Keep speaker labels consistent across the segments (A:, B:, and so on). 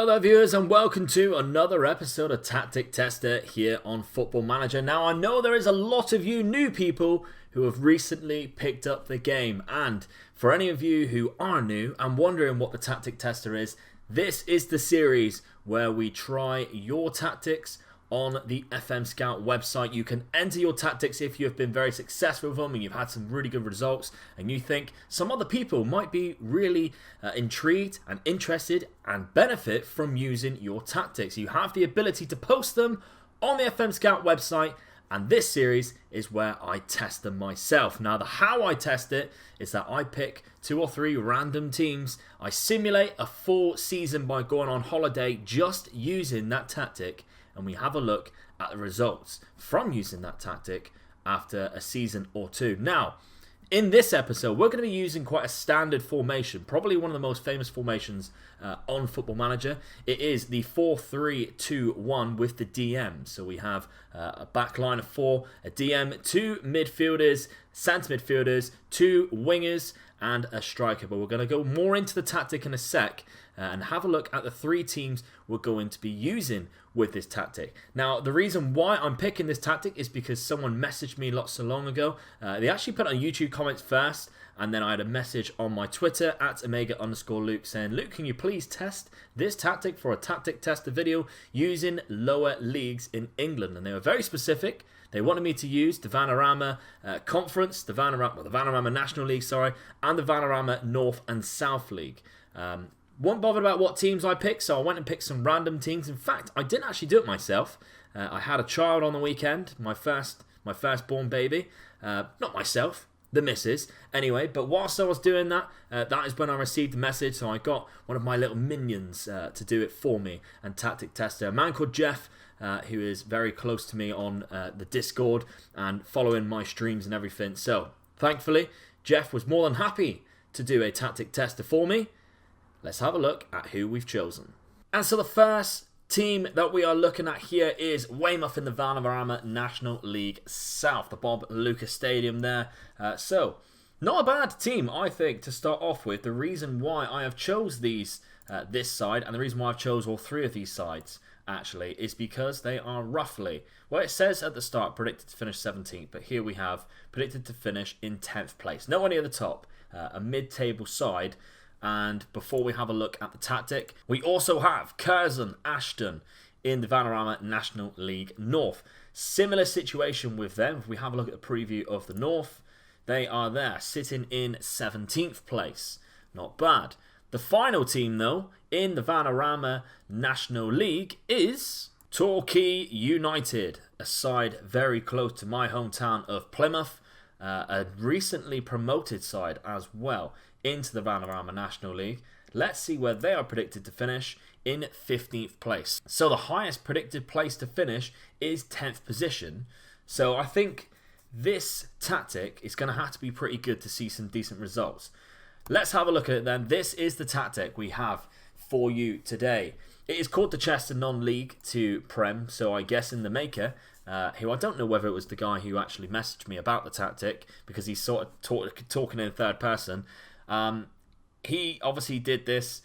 A: Hello there viewers and welcome to another episode of Tactic Tester here on Football Manager. Now I know there is a lot of you new people who have recently picked up the game, and for any of you who are new and wondering what the Tactic Tester is, this is the series where we try your tactics on the FM Scout website. You can enter your tactics if you have been very successful with them and you've had some really good results and you think some other people might be really intrigued and interested and benefit from using your tactics. You have the ability to post them on the FM Scout website, and this series is where I test them myself. Now, how I test it is that I pick 2 or 3 random teams. I simulate a full season by going on holiday just using that tactic, and we have a look at the results from using that tactic after a season or two. Now, in this episode, we're going to be using quite a standard formation, probably one of the most famous formations on Football Manager. It is the 4-3-2-1 with the DM. So we have a back line of 4, a DM, 2 midfielders, centre midfielders, 2 wingers, and a striker. But we're going to go more into the tactic in a sec and have a look at the 3 teams we're going to be using with this tactic. Now, the reason why I'm picking this tactic is because someone messaged me not so long ago. They actually put it on YouTube comments first, and then I had a message on my Twitter at Omega_Luke saying, Luke, can you please test this tactic for a tactic tester video using lower leagues in England? And they were very specific. They wanted me to use the Vanarama Conference, the Vanarama National League, and the Vanarama North and South League. Wasn't bothered about what teams I picked, so I went and picked some random teams. In fact, I didn't actually do it myself. I had a child on the weekend, my firstborn baby. Not myself, the missus. Anyway, but whilst I was doing that, that is when I received the message. So I got one of my little minions to do it for me and tactic tester. A man called Jeff, who is very close to me on the Discord and following my streams and everything. So thankfully, Jeff was more than happy to do a tactic tester for me. Let's have a look at who we've chosen. And so the first team that we are looking at here is Weymouth in the Vanarama National League South, the Bob Lucas Stadium there. So, not a bad team, I think, to start off with. The reason why I have chose this side, and the reason why I've chose all 3 of these sides, actually, is because they are roughly, well, it says at the start, predicted to finish 17th, but here we have predicted to finish in 10th place. No one near the top, a mid-table side. And before we have a look at the tactic, we also have Curzon Ashton in the Vanarama National League North. Similar situation with them. If we have a look at the preview of the North, they are there, sitting in 17th place. Not bad. The final team, though, in the Vanarama National League is Torquay United, a side very close to my hometown of Plymouth, a recently promoted side as well into the Vanarama National League. Let's see where they are predicted to finish in 15th place. So the highest predicted place to finish is 10th position. So I think this tactic is going to have to be pretty good to see some decent results. Let's have a look at it then. This is the tactic we have for you today. It is called the Chester Non-League to Prem, so I guess in the maker, who I don't know whether it was the guy who actually messaged me about the tactic, because he's sort of talking in third person. He obviously did this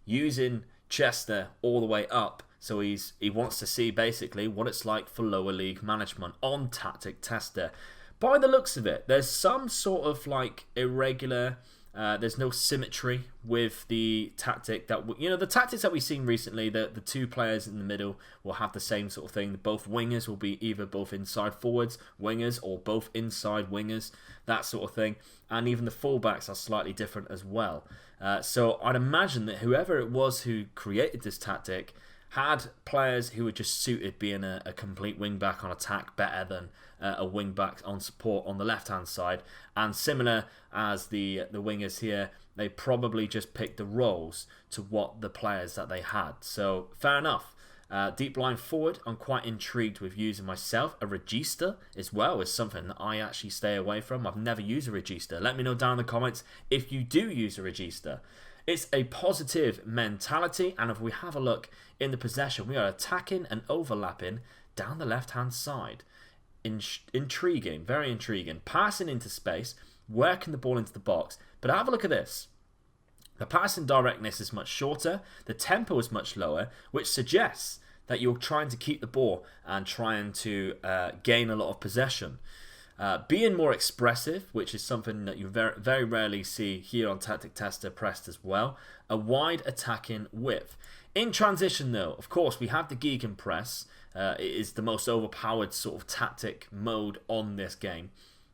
A: using Chester all the way up, so he wants to see basically what it's like for lower league management on Tactic Tester. By the looks of it, there's some sort of like irregular, there's no symmetry with the tactic that, the tactics that we've seen recently, the 2 players in the middle will have the same sort of thing. Both wingers will be either both inside forwards, wingers, or both inside wingers, that sort of thing. And even the fullbacks are slightly different as well. So I'd imagine that whoever it was who created this tactic had players who were just suited being a complete wing-back on attack better than a wing-back on support on the left-hand side. And similar as the wingers here, they probably just picked the roles to what the players that they had. So fair enough. Deep line forward, I'm quite intrigued with using myself. A regista as well is something that I actually stay away from. I've never used a regista. Let me know down in the comments if you do use a regista. It's a positive mentality, and if we have a look in the possession, we are attacking and overlapping down the left-hand side. Intriguing, very intriguing. Passing into space, working the ball into the box. But have a look at this. The passing directness is much shorter, the tempo is much lower, which suggests that you're trying to keep the ball and trying to gain a lot of possession. Being more expressive, which is something that you very, very rarely see here on Tactic Tester pressed as well. A wide attacking width. In transition though, of course, we have the gegenpress. It is the most overpowered sort of tactic mode on this game.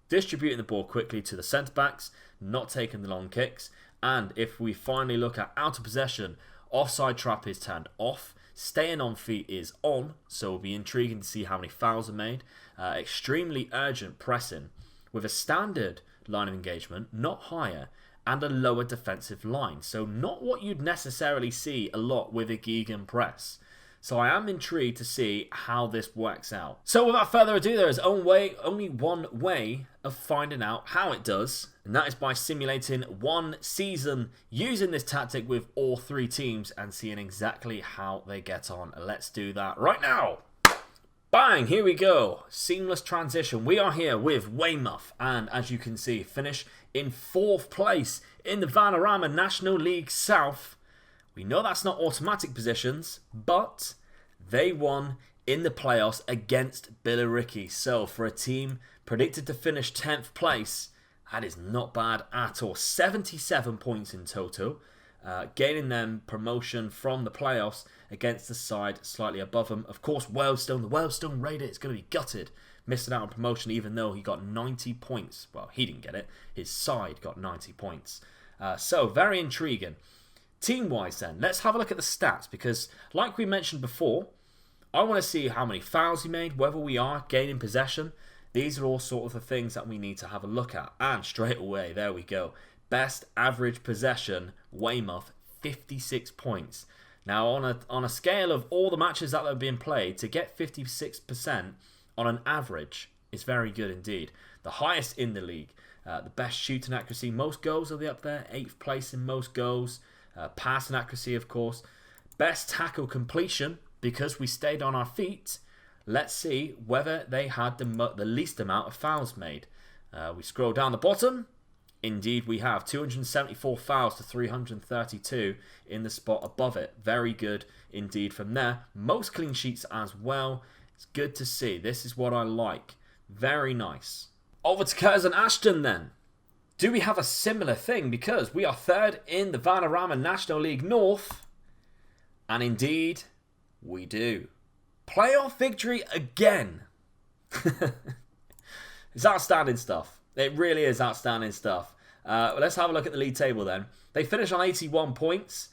A: Distributing the ball quickly to the centre-backs, not taking the long kicks. And if we finally look at out of possession, offside trap is turned off. Staying on feet is on, so it'll be intriguing to see how many fouls are made. Extremely urgent pressing with a standard line of engagement, not higher, and a lower defensive line. So not what you'd necessarily see a lot with a gegenpress. So I am intrigued to see how this works out. So without further ado, there is only one way of finding out how it does, and that is by simulating one season using this tactic with all three teams and seeing exactly how they get on. Let's do that right now. Bang, here we go. Seamless transition. We are here with Weymouth, and as you can see, finish in 4th place in the Vanarama National League South. We know that's not automatic positions, but they won in the playoffs against Billericay. So for a team predicted to finish 10th place, that is not bad at all. 77 points in total, gaining them promotion from the playoffs against the side slightly above them. Of course, Wealdstone, the Wealdstone Raider, is going to be gutted, missing out on promotion even though he got 90 points. Well, he didn't get it. His side got 90 points. So very intriguing. Team-wise then, let's have a look at the stats, because like we mentioned before, I want to see how many fouls he made, whether we are gaining possession. These are all sort of the things that we need to have a look at. And straight away, there we go. Best average possession, Weymouth, 56 points. Now, on a scale of all the matches that have been played, to get 56% on an average is very good indeed. The highest in the league. The best shooting accuracy, most goals will be up there, 8th place in most goals. Passing accuracy, of course. Best tackle completion, because we stayed on our feet. Let's see whether they had the least amount of fouls made. We scroll down the bottom. Indeed, we have 274 fouls to 332 in the spot above it. Very good indeed from there. Most clean sheets as well. It's good to see. This is what I like. Very nice. Over to Curzon Ashton then. Do we have a similar thing? Because we are 3rd in the Vanarama National League North. And indeed, we do. Playoff victory again. It's outstanding stuff. It really is outstanding stuff. Let's have a look at the league table then. They finish on 81 points.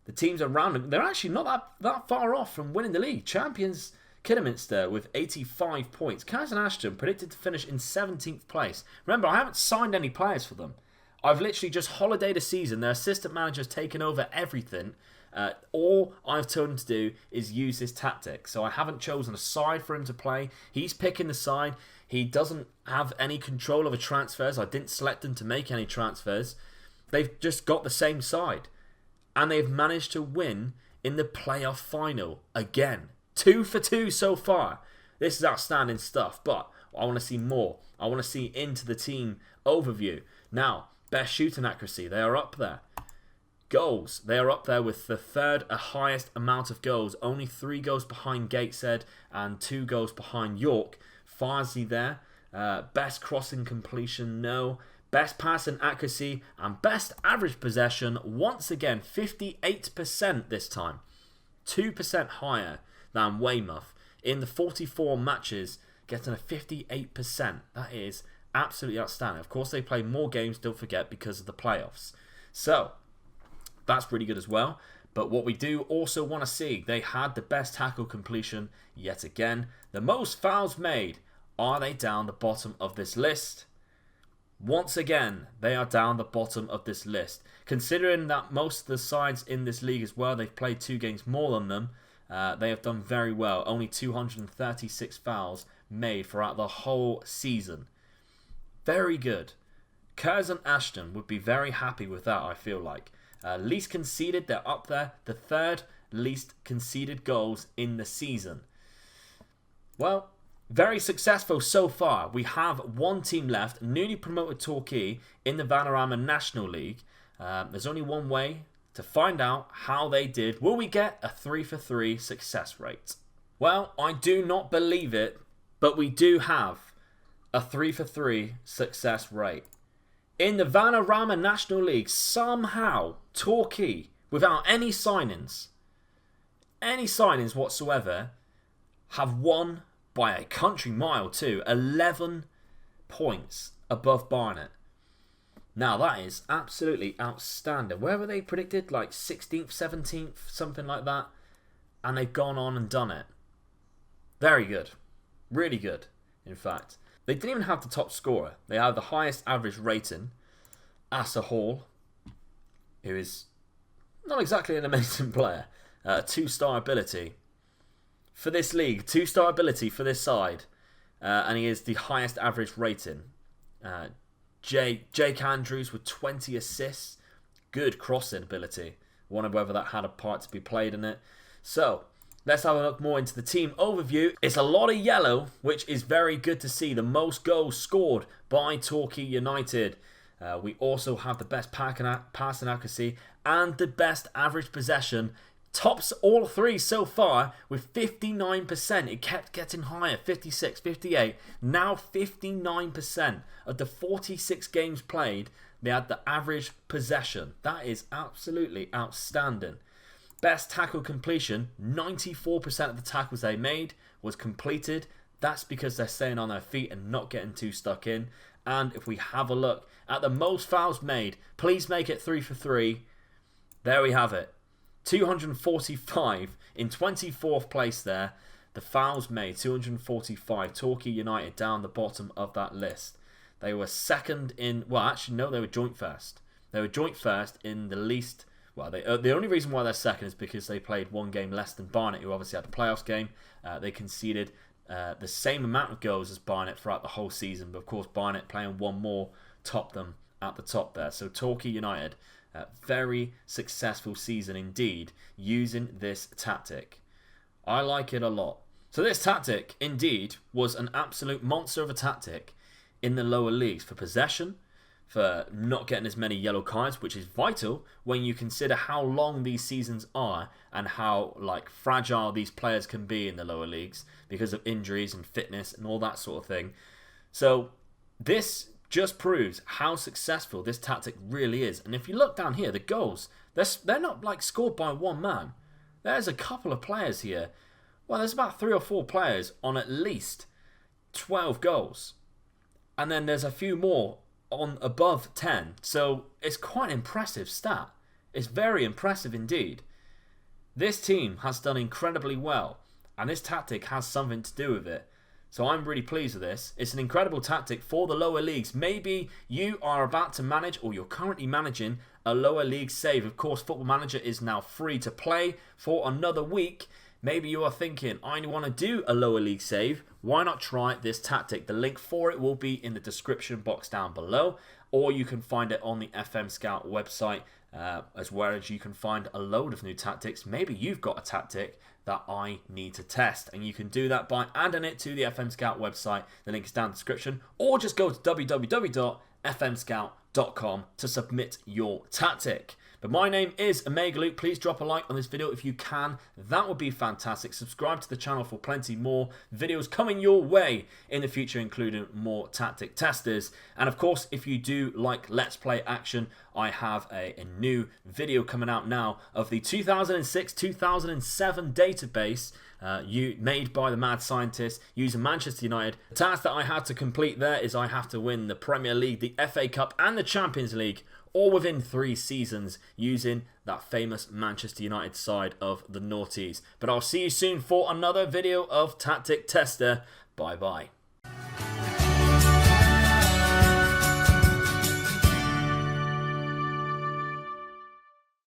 A: The teams around them, they're actually not that far off from winning the league. Champions Kidderminster with 85 points. Curzon Ashton predicted to finish in 17th place. Remember, I haven't signed any players for them. I've literally just holidayed a season. Their assistant manager's taken over everything. All I've told him to do is use this tactic. So I haven't chosen a side for him to play. He's picking the side. He doesn't have any control over transfers. I didn't select him to make any transfers. They've just got the same side. And they've managed to win in the playoff final again. 2 for 2 so far. This is outstanding stuff, but I want to see more. I want to see into the team overview. Now, best shooting accuracy, they are up there. Goals, they are up there with the 3rd highest amount of goals. Only 3 goals behind Gateshead and 2 goals behind York. Farsley there. Best crossing completion, no. Best passing accuracy and best average possession, once again, 58% this time. 2% higher than Weymouth in the 44 matches, getting a 58%. That is absolutely outstanding. Of course, they play more games, don't forget, because of the playoffs. So, that's pretty good as well. But what we do also want to see, they had the best tackle completion yet again. The most fouls made. Are they down the bottom of this list? Once again, they are down the bottom of this list. Considering that most of the sides in this league as well, they've played 2 games more than them. They have done very well. Only 236 fouls made throughout the whole season. Very good. Curzon Ashton would be very happy with that, I feel like. Least conceded, they're up there. The 3rd least conceded goals in the season. Well, very successful so far. We have one team left, newly promoted Torquay in the Vanarama National League. There's only one way to find out how they did. Will we get a 3 for 3 success rate? Well, I do not believe it, but we do have a 3 for 3 success rate. In the Vanarama National League, somehow, Torquay, without any signings whatsoever, have won by a country mile too, 11 points above Barnet. Now that is absolutely outstanding. Where were they predicted? Like 16th, 17th, something like that. And they've gone on and done it. Very good. Really good, in fact. They didn't even have the top scorer. They have the highest average rating, Asa Hall, who is not exactly an amazing player. 2-star ability for this league. 2-star ability for this side. And he is the highest average rating. Jake Andrews with 20 assists. Good crossing ability. Wonder whether that had a part to be played in it. So, let's have a look more into the team overview. It's a lot of yellow, which is very good to see. The most goals scored by Torquay United. We also have the best passing accuracy and the best average possession. Tops all three so far with 59%. It kept getting higher, 56, 58. Now 59% of the 46 games played, they had the average possession. That is absolutely outstanding. Best tackle completion, 94% of the tackles they made was completed. That's because they're staying on their feet and not getting too stuck in. And if we have a look at the most fouls made, please make it 3 for 3. There we have it. 245 in 24th place there. The fouls made, 245. Torquay United down the bottom of that list. They were second in... Well, actually, no, they were joint first. They were joint first in the least... Well, the only reason why they're second is because they played one game less than Barnet, who obviously had the playoffs game. They conceded the same amount of goals as Barnet throughout the whole season. But, of course, Barnet playing one more topped them at the top there. So, Torquay United... very successful season indeed using this tactic. I like it a lot. So this tactic indeed was an absolute monster of a tactic in the lower leagues for possession, for not getting as many yellow cards, which is vital when you consider how long these seasons are and how fragile these players can be in the lower leagues because of injuries and fitness and all that sort of thing. So this just proves how successful this tactic really is. And if you look down here, the goals, they're not scored by one man. There's a couple of players here. Well, there's about 3 or 4 players on at least 12 goals. And then there's a few more on above 10. So it's quite an impressive stat. It's very impressive indeed. This team has done incredibly well. And this tactic has something to do with it. So I'm really pleased with this. It's an incredible tactic for the lower leagues. Maybe you are about to manage or you're currently managing a lower league save. Of course, Football Manager is now free to play for another week. Maybe you are thinking, I want to do a lower league save. Why not try this tactic? The link for it will be in the description box down below. Or you can find it on the FM Scout website, as well as you can find a load of new tactics. Maybe you've got a tactic that I need to test, and you can do that by adding it to the FM Scout website. The link is down in the description, or just go to www.fmscout.com to submit your tactic. But my name is Omega Luke. Please drop a like on this video if you can. That would be fantastic. Subscribe to the channel for plenty more videos coming your way in the future, including more tactic testers. And of course, if you do like Let's Play action, I have a new video coming out now of the 2006-2007 database made by the mad scientist using Manchester United. The task that I had to complete there is I have to win the Premier League, the FA Cup and the Champions League all within 3 seasons using that famous Manchester United side of the Noughties. But I'll see you soon for another video of Tactic Tester. Bye bye.